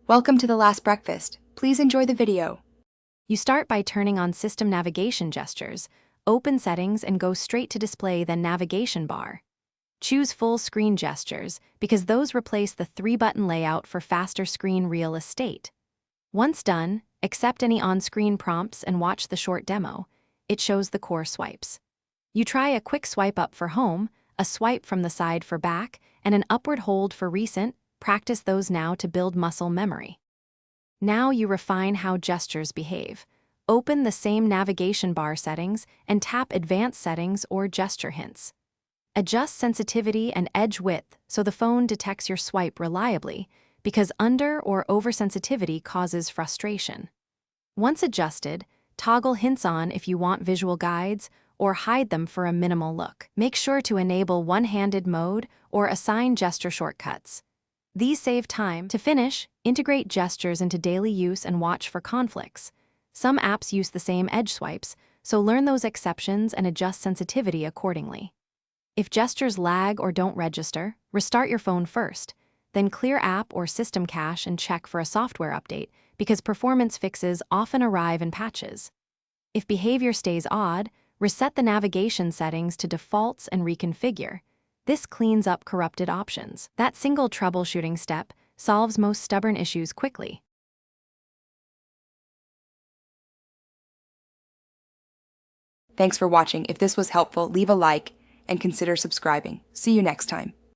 Welcome to the last breakfast. Please enjoy the video. You start by turning on System Navigation Gestures, open Settings, and go straight to Display, then Navigation Bar. Choose Full Screen Gestures because those replace the 3-button layout for faster screen real estate. Once done, accept any on-screen prompts and watch the short demo. It shows the core swipes. You try a quick swipe up for home, a swipe from the side for back, and an upward hold for recent. Practice those now to build muscle memory. Now you refine how gestures behave. Open the same navigation bar settings and tap Advanced Settings or Gesture Hints. Adjust sensitivity and edge width so the phone detects your swipe reliably, because under or oversensitivity causes frustration. Once adjusted, toggle hints on if you want visual guides or hide them for a minimal look. Make sure to enable one-handed mode or assign gesture shortcuts. These save time. To finish, integrate gestures into daily use and watch for conflicts. Some apps use the same edge swipes, so learn those exceptions and adjust sensitivity accordingly. If gestures lag or don't register, restart your phone first, then clear app or system cache and check for a software update, because performance fixes often arrive in patches. If behavior stays odd, reset the navigation settings to defaults and reconfigure. This cleans up corrupted options. That single troubleshooting step solves most stubborn issues quickly. Thanks for watching. If this was helpful, leave a like and consider subscribing. See you next time.